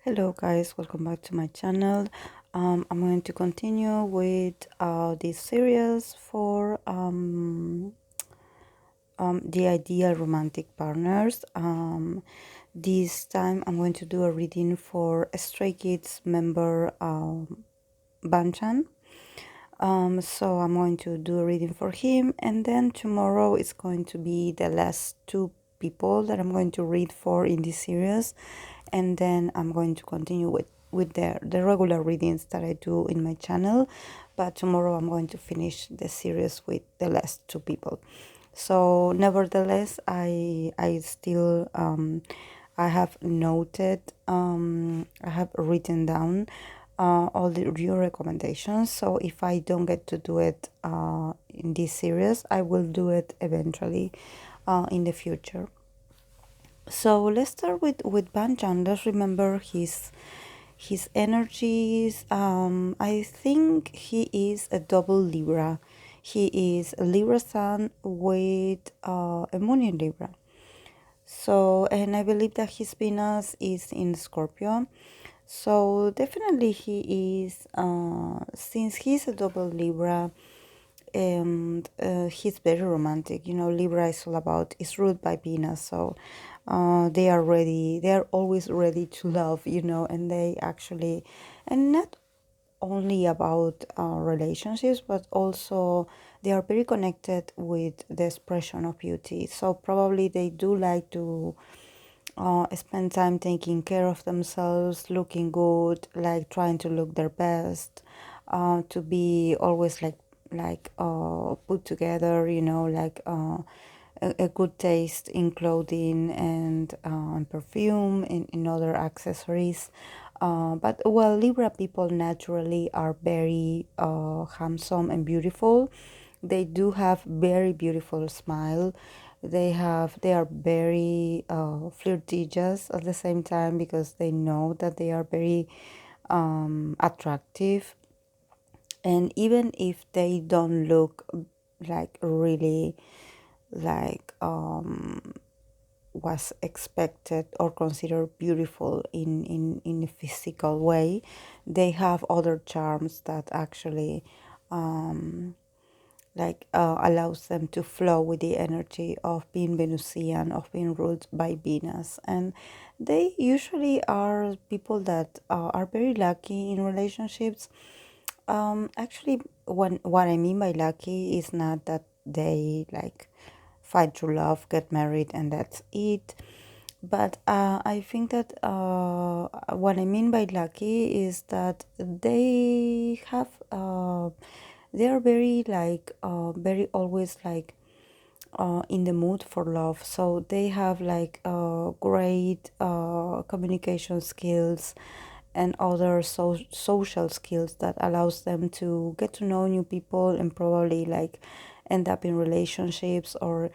Hello guys, welcome back to my channel. I'm going to continue with this series for the ideal romantic partners. This time I'm going to do a reading for a Stray Kids member, Bangchan. So I'm going to do a reading for him, and then tomorrow it's going to be the last two people that I'm going to read for in this series, and then I'm going to continue with the regular readings that I do in my channel. But tomorrow I'm going to finish the series with the last two people. So nevertheless, I still I have noted, I have written down all your recommendations. So if I don't get to do it in this series, I will do it eventually in the future. So let's start with Banjan. Let's remember his energies. I think he is a double Libra. He is a Libra Sun with a Moon in Libra. So, and I believe that his Venus is in Scorpio. So definitely he is, since he's a double Libra, and he's very romantic. You know, Libra is all about, is ruled by Venus. So they are ready, they are always ready to love, you know, and they actually, and not only about relationships, but also they are very connected with the expression of beauty. So probably they do like to spend time taking care of themselves, looking good, like trying to look their best, to be always like put together, you know, like a good taste in clothing and perfume, in other accessories. But well, Libra people naturally are very handsome and beautiful. They do have very beautiful smile. They are very flirtatious at the same time, because they know that they are very attractive. And even if they don't look like really like was expected or considered beautiful in a physical way, they have other charms that actually allows them to flow with the energy of being Venusian, of being ruled by Venus. And they usually are people that are very lucky in relationships. Actually, what I mean by lucky is not that they like find true love, get married, and that's it. But I think that what I mean by lucky is that they are very very always like in the mood for love. So they have like great communication skills and other social skills that allows them to get to know new people and probably like end up in relationships or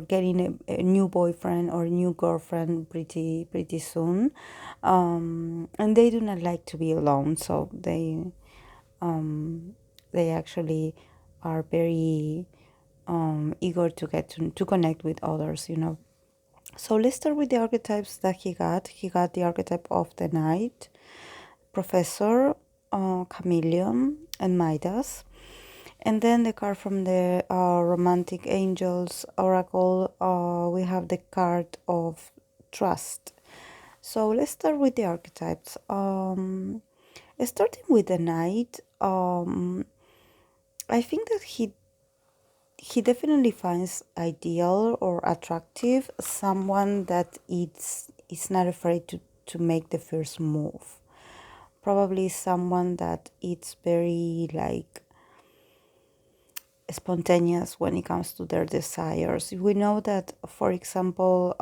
getting a new boyfriend or new girlfriend pretty soon. And they do not like to be alone, so um, they actually are very eager to get to connect with others, you know. So let's start with the archetypes that he got. He got the archetype of the Knight, Professor, Chameleon, and Midas. And then the card from the Romantic Angels Oracle, we have the card of Trust. So let's start with the archetypes. Starting with the Knight, I think that he definitely finds ideal or attractive someone that is not afraid to make the first move. Probably someone that it's very like spontaneous when it comes to their desires. We know that, for example,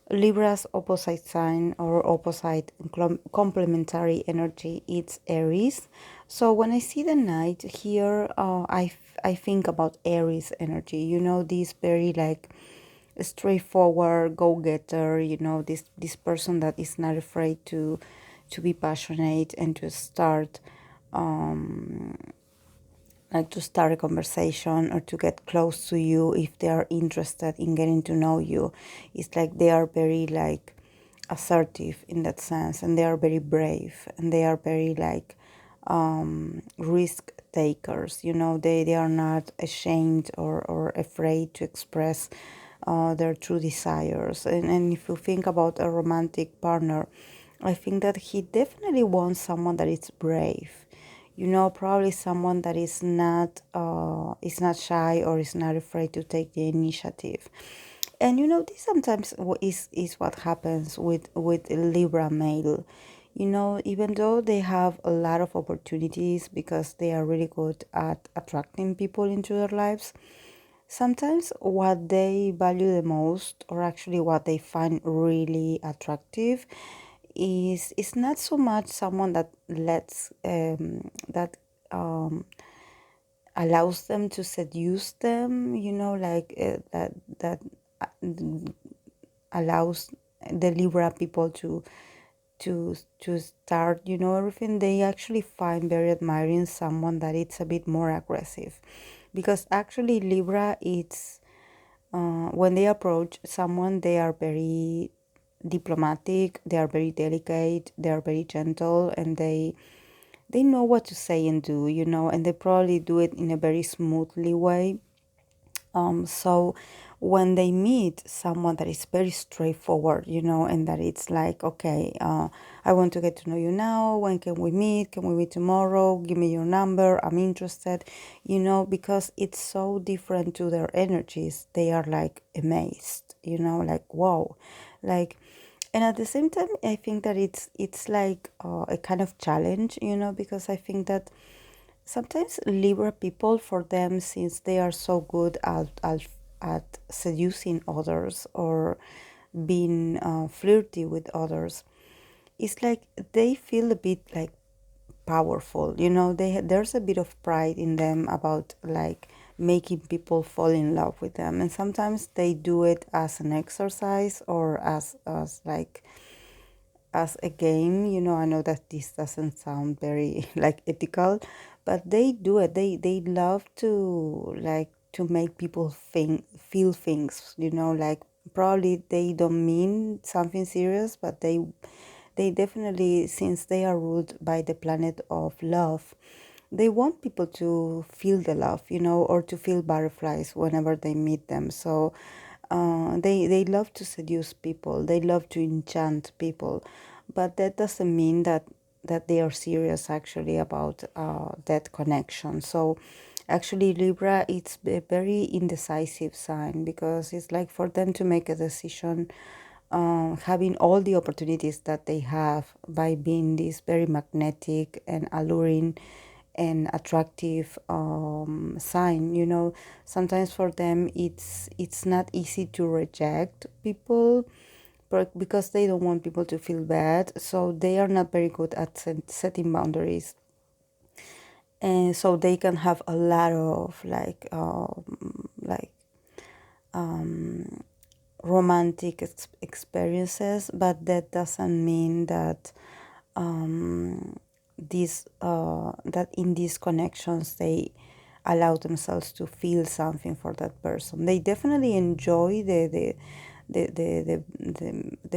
Libra's opposite sign or opposite complementary energy is Aries. So when I see the Knight here, I think about Aries energy. You know, this very like straightforward go-getter. You know, this person that is not afraid to be passionate and to start like to start a conversation or to get close to you if they are interested in getting to know you. It's like they are very like assertive in that sense, and they are very brave, and they are very like risk takers. They are not ashamed or afraid to express their true desires. And if you think about a romantic partner, I think that he definitely wants someone that is brave. Probably someone that is not shy or is not afraid to take the initiative. And this sometimes is what happens with Libra male. Even though they have a lot of opportunities because they are really good at attracting people into their lives, sometimes what they value the most, or actually what they find really attractive, is not so much someone that um, allows them to seduce them, like that allows the Libra people to start, everything. They actually find very admiring someone that it's a bit more aggressive, because actually Libra, it's when they approach someone, they are very diplomatic, they are very delicate, they are very gentle, and they know what to say and do, and they probably do it in a very smoothly way. So when they meet someone that is very straightforward, and that it's like, okay, I want to get to know you now. When can we meet? Can we meet tomorrow? Give me your number. I'm interested, because it's so different to their energies. They are like amazed, like, wow, like, and at the same time, I think that it's like a kind of challenge, because I think that sometimes Libra people, for them, since they are so good at seducing others or being flirty with others, it's like they feel a bit like powerful. There's a bit of pride in them about like making people fall in love with them, and sometimes they do it as an exercise or as like as a game. I know that this doesn't sound very like ethical, but they do it. They love to like to make people feel things, like probably they don't mean something serious, but they definitely, since they are ruled by the planet of love, they want people to feel the love, or to feel butterflies whenever they meet them. So they love to seduce people. They love to enchant people, but that doesn't mean that they are serious actually about that connection. So actually, Libra, it's a very indecisive sign, because it's like for them to make a decision, having all the opportunities that they have by being this very magnetic and alluring and attractive sign. Sometimes for them it's not easy to reject people, because they don't want people to feel bad, so they are not very good at setting boundaries, and so they can have a lot of like romantic experiences, but that doesn't mean that that in these connections they allow themselves to feel something for that person. They definitely enjoy the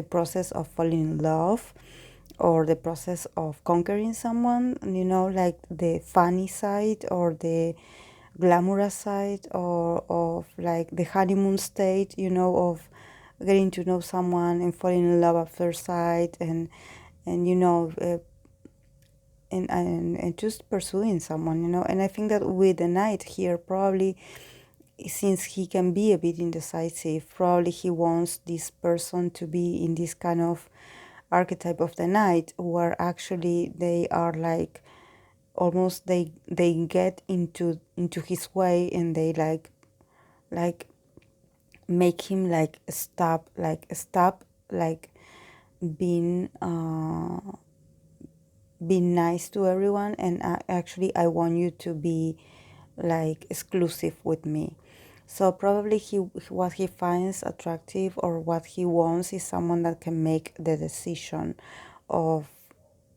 process of falling in love, or the process of conquering someone, like the funny side or the glamorous side, or of like the honeymoon state, of getting to know someone and falling in love at first sight, and and just pursuing someone, and I think that with the knight here, probably since he can be a bit indecisive, probably he wants this person to be in this kind of archetype of the knight, where actually they are like almost they get into his way, and they like make him stop like being be nice to everyone, and actually I want you to be like exclusive with me. So probably what he finds attractive, or what he wants, is someone that can make the decision of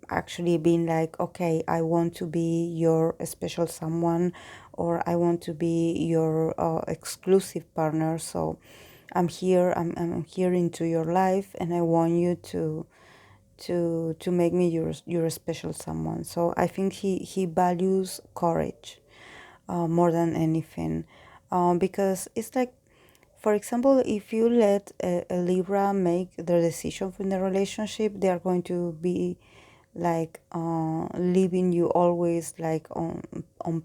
actually being like, okay, I want to be your special someone, or I want to be your exclusive partner. So I'm here into your life, and I want you to make me your special someone. So I think he values courage more than anything, because it's like, for example, if you let a Libra make their decision from the relationship, they are going to be like leaving you always like on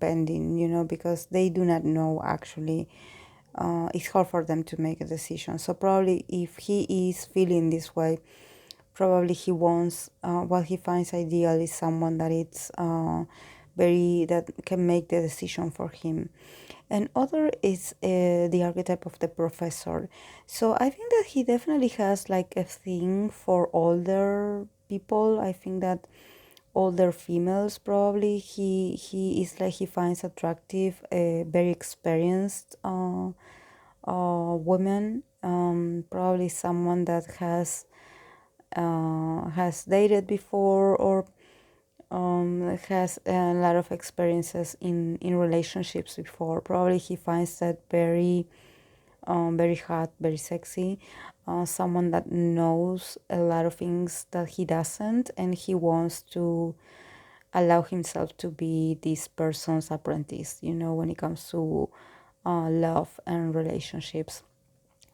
pending, because they do not know actually. It's hard for them to make a decision. So probably if he is feeling this way, probably he wants, what he finds ideal is someone that it's very, that can make the decision for him. And other is the archetype of the professor. So I think that he definitely has like a thing for older people. I think that older females, probably he is like, he finds attractive very experienced women, probably someone that has dated before, or has a lot of experiences in relationships before. Probably he finds that very hot, very sexy. Someone that knows a lot of things that he doesn't, and he wants to allow himself to be this person's apprentice, when it comes to love and relationships.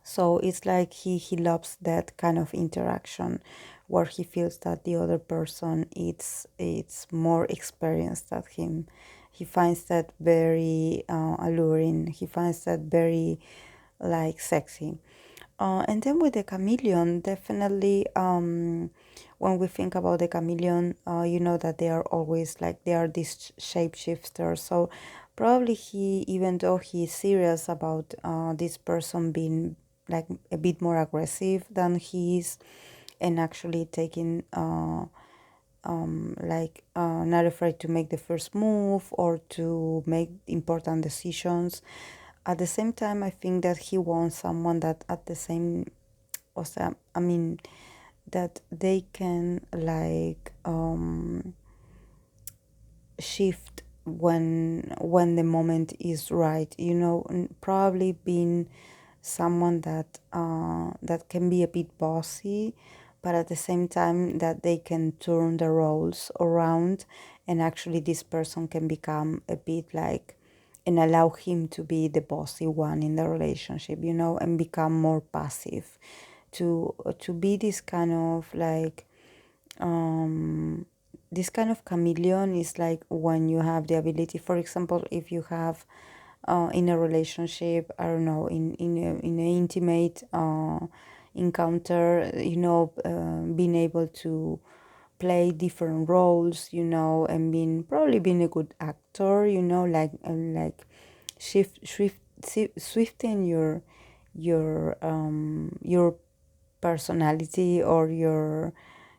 So it's like he loves that kind of interaction, where he feels that the other person it's more experienced than him. He finds that very alluring. He finds that very like sexy. And then with the chameleon, definitely, when we think about the chameleon, you know that they are always like, they are these shapeshifters. So probably he, even though he is serious about this person being like a bit more aggressive than he is, and actually taking not afraid to make the first move or to make important decisions. At the same time, I think that he wants someone that at the same, o sea, I mean, that they can like shift when the moment is right. Probably being someone that can be a bit bossy, but at the same time that they can turn the roles around, and actually this person can become a bit like, and allow him to be the bossy one in the relationship, and become more passive, to be this kind of like, um this kind of chameleon is like when you have the ability, for example, if you have in a relationship, I don't know, in an intimate encounter, being able to play different roles, and being a good actor, like swifting your personality or your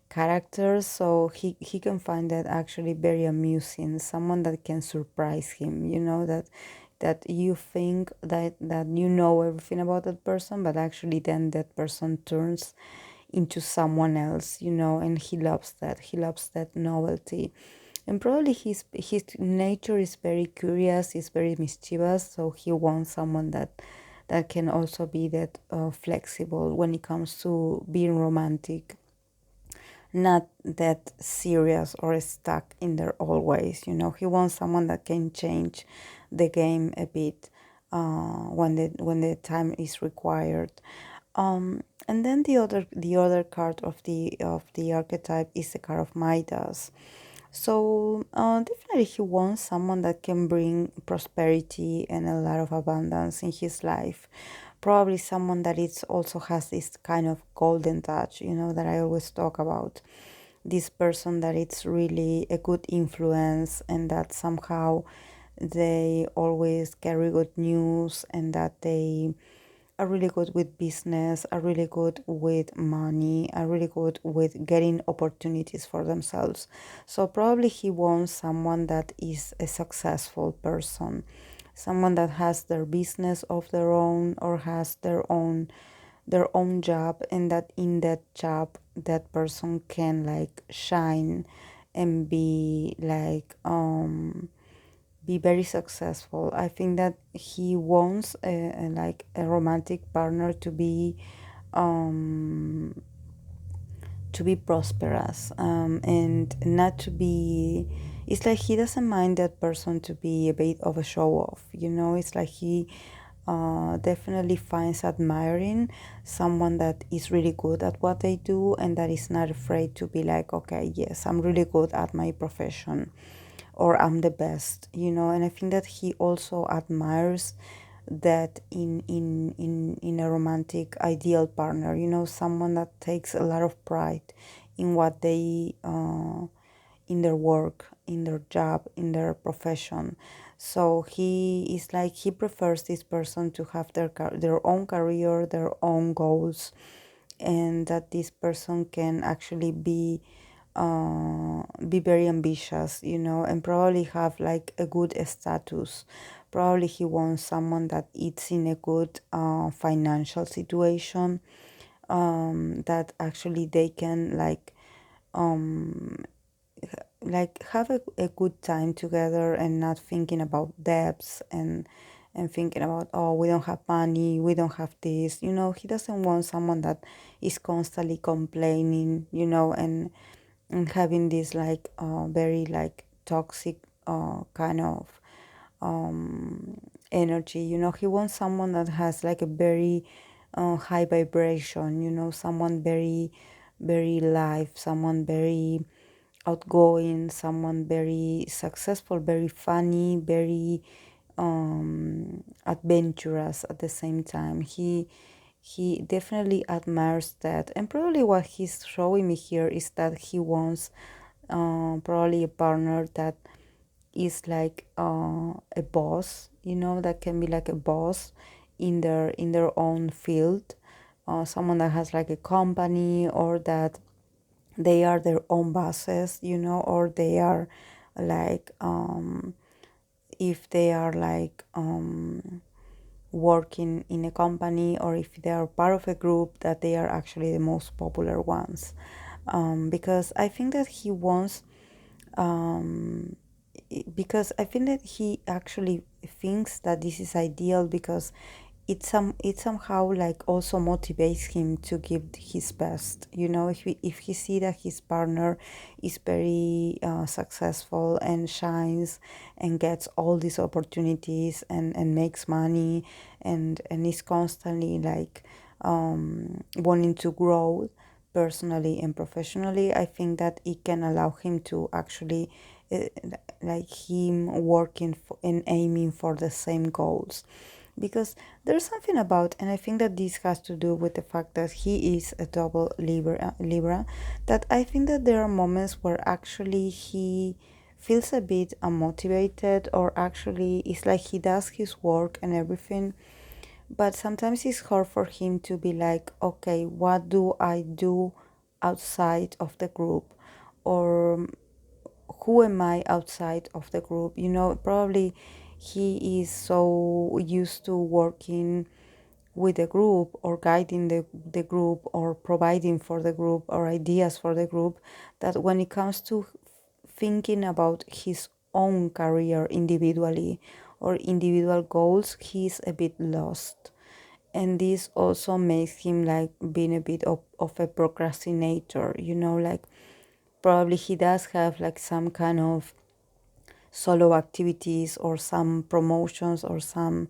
characters. So he can find that actually very amusing, someone that can surprise him, that you think that you know everything about that person, but actually then that person turns into someone else, and he loves that novelty. And probably his nature is very curious, is very mischievous, so he wants someone that can also be that flexible when it comes to being romantic, not that serious or stuck in their old ways. He wants someone that can change the game a bit when the time is required. And then the other card of the archetype is the card of Midas. So definitely he wants someone that can bring prosperity and a lot of abundance in his life. Probably someone that it's also has this kind of golden touch, that I always talk about. This person that it's really a good influence, and that somehow they always carry good news, and that they are really good with business, are really good with money, are really good with getting opportunities for themselves. So probably he wants someone that is a successful person, someone that has their business of their own, or has their own job, and that in that job that person can like shine and be like be very successful. I think that he wants like a romantic partner um, to be prosperous, and not to be. It's like he doesn't mind that person to be a bit of a show off. It's like he definitely finds admiring someone that is really good at what they do and that is not afraid to be like, okay, yes, I'm really good at my profession, or I'm the best. And I think that he also admires that in a romantic ideal partner, someone that takes a lot of pride in what they in their work, in their job, in their profession. So he is like, he prefers this person to have their own career, their own goals, and that this person can actually be very ambitious, and probably have like a good status. Probably he wants someone that is in a good financial situation, that actually they can um, have a good time together and not thinking about debts and thinking about, oh, we don't have money, we don't have this. He doesn't want someone that is constantly complaining, and having this like very like toxic kind of energy. He wants someone that has like a very high vibration, someone very, very live, someone very outgoing, someone very successful, very funny, very adventurous at the same time. He definitely admires that, and probably what he's showing me here is that he wants probably a partner that is like a boss, that can be like a boss in their own field, someone that has like a company, or that they are their own bosses, or they are like if they are like working in a company, or if they are part of a group, that they are actually the most popular ones. Because I think that he wants um, because I think that he actually thinks that this is ideal, because it somehow like also motivates him to give his best. If he see that his partner is very successful and shines and gets all these opportunities and makes money, and is constantly like wanting to grow personally and professionally, I think that it can allow him to actually uh, like him working for, and aiming for the same goals. Because there's something about, and I think that this has to do with the fact that he is a double Libra, that I think that there are moments where actually he feels a bit unmotivated, or actually it's like he does his work and everything, but sometimes it's hard for him to be like, okay, what do I do outside of the group? Or who am I outside of the group? Probably he is so used to working with the group, or guiding the group, or providing for the group, or ideas for the group, that when it comes to thinking about his own career individually, or individual goals, he's a bit lost. And this also makes him like being a bit of a procrastinator, like probably he does have like some kind of solo activities, or some promotions, or some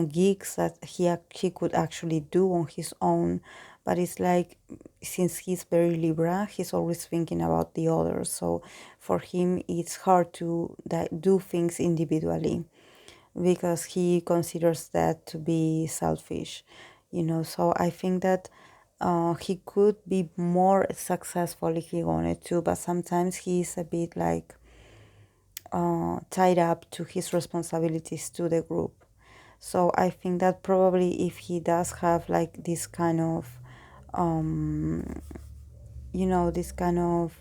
gigs that he could actually do on his own. But it's like, since he's very Libra, he's always thinking about the others. So for him, it's hard to do things individually, because he considers that to be selfish. So I think that he could be more successful if he wanted to, but sometimes he's a bit like tied up to his responsibilities to the group. So I think that probably if he does have like this kind of, um, this kind of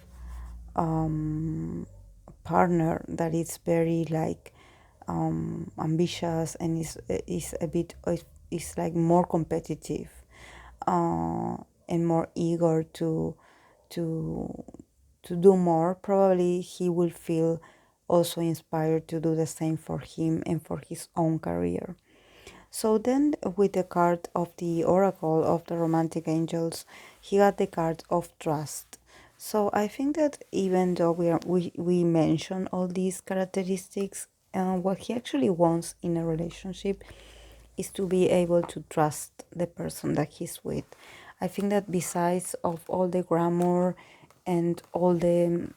partner that is very like ambitious, and is a bit is like more competitive, uh, and more eager to to do more, probably he will feel also inspired to do the same for him and for his own career. So then, with the card of the Oracle of the Romantic Angels, he got the card of trust. So I think that even though we mention all these characteristics, what he actually wants in a relationship is to be able to trust the person that he's with. I think that besides of all the grammar and all the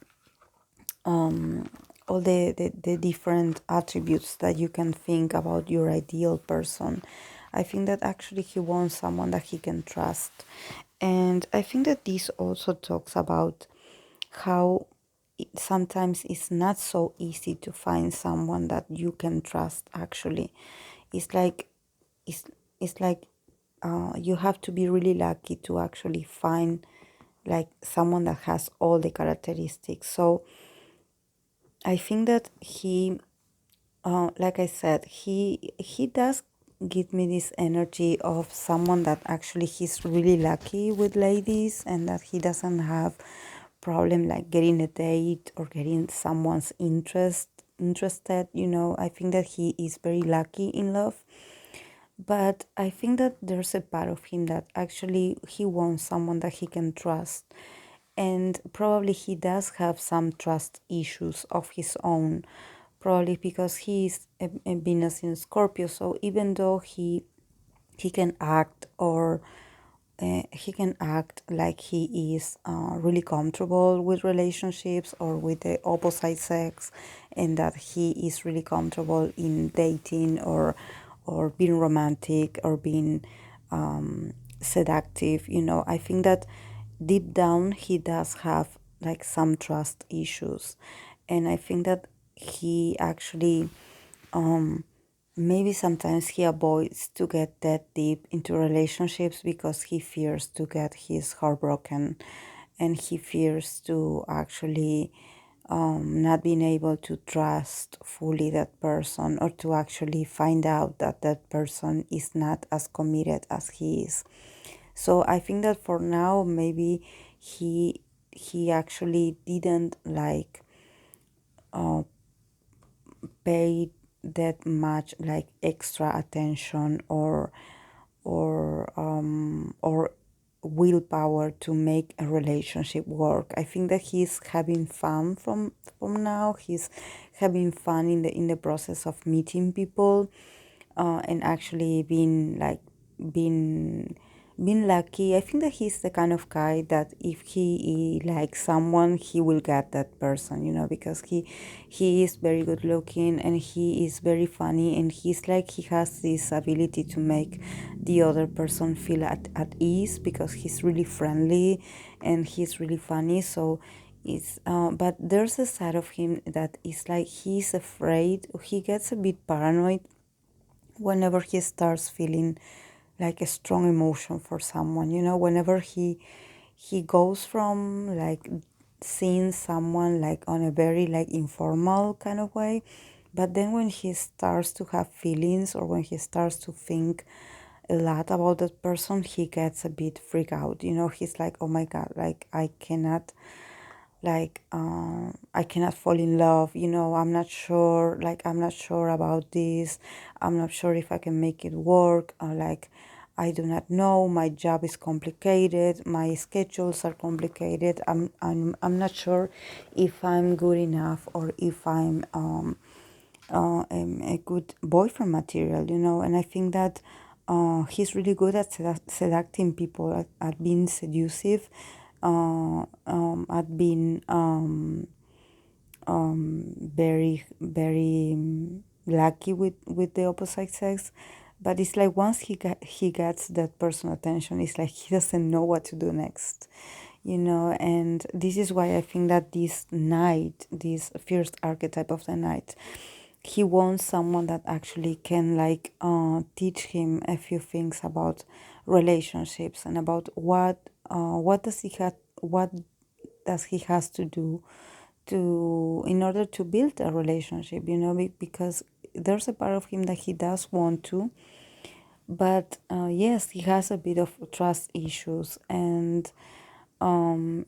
different attributes that you can think about your ideal person, I think that actually he wants someone that he can trust. And I think that this also talks about how sometimes it's not so easy to find someone that you can trust actually. It's like it's it's like you have to be really lucky to actually find like someone that has all the characteristics. So I think that like I said, he does give me this energy of someone that actually he's really lucky with ladies, and that he doesn't have problem like getting a date or getting someone's interested. I think that he is very lucky in love. But I think that there's a part of him that actually he wants someone that he can trust. And probably he does have some trust issues of his own, probably because he's a Venus in Scorpio. So even though he can act or he can act like he is really comfortable with relationships or with the opposite sex, and that he is really comfortable in dating or being romantic or being seductive. I think that deep down he does have like some trust issues, and I think that he actually maybe sometimes he avoids to get that deep into relationships because he fears to get his heart broken, and he fears to actually not being able to trust fully that person, or to actually find out that that person is not as committed as he is. So I think that for now maybe he actually didn't like pay that much like extra attention or willpower to make a relationship work. I think that he's having fun from now. He's having fun in the process of meeting people, and actually being being lucky. I think that he's the kind of guy that if he likes someone, he will get that person, because he is very good looking, and he is very funny, and he's like he has this ability to make the other person feel at ease, because he's really friendly and he's really funny. So it's but there's a side of him that is like he's afraid, he gets a bit paranoid whenever he starts feeling like a strong emotion for someone. Whenever he goes from like seeing someone like on a very like informal kind of way, but then when he starts to have feelings, or when he starts to think a lot about that person, he gets a bit freaked out. He's like, oh my god, like I cannot fall in love. I'm not sure about this. I'm not sure if I can make it work. I do not know, my job is complicated, my schedules are complicated. I'm not sure if I'm good enough, or if I'm a good boyfriend material. And I think that he's really good at seducting people, at being seductive, at being very very lucky with the opposite sex. But it's like once he gets that person attention, it's like he doesn't know what to do next. And this is why I think that this knight, this first archetype of the knight, he wants someone that actually can like teach him a few things about relationships, and about what does he has to do to in order to build a relationship. Because there's a part of him that he does want to, but yes, he has a bit of trust issues. And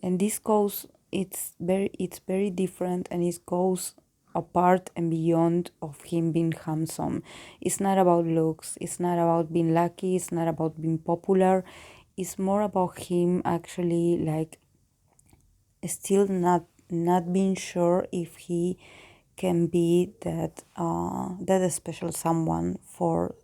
this goes, it's very different, and it goes apart and beyond of him being handsome. It's not about looks, it's not about being lucky, it's not about being popular. It's more about him actually like still not being sure if he can be that special someone for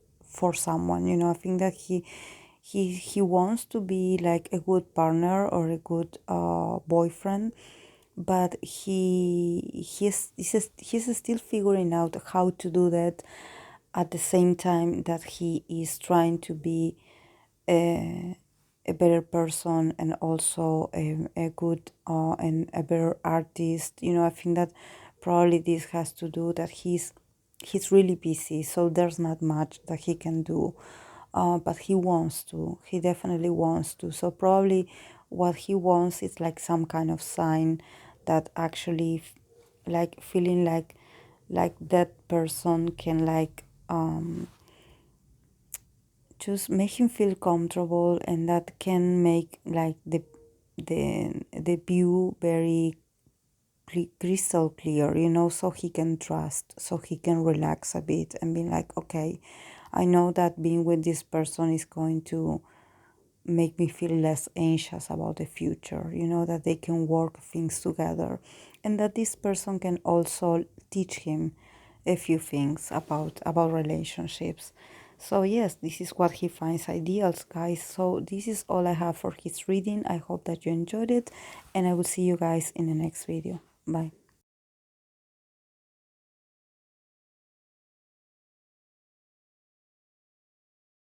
someone. I think that he wants to be like a good partner or a good boyfriend, but he's still figuring out how to do that at the same time that he is trying to be a better person and also a good and a better artist. I think that probably this has to do that he's really busy, so there's not much that he can do. But he wants to. He definitely wants to. So probably what he wants is like some kind of sign that actually, like feeling like that person can like just make him feel comfortable, and that can make like the view very crystal clear, so he can trust, so he can relax a bit and be like, okay, I know that being with this person is going to make me feel less anxious about the future, that they can work things together, and that this person can also teach him a few things about relationships. So yes, this is what he finds ideals, guys. So this is all I have for his reading. I hope that you enjoyed it, and I will see you guys in the next video. Bye.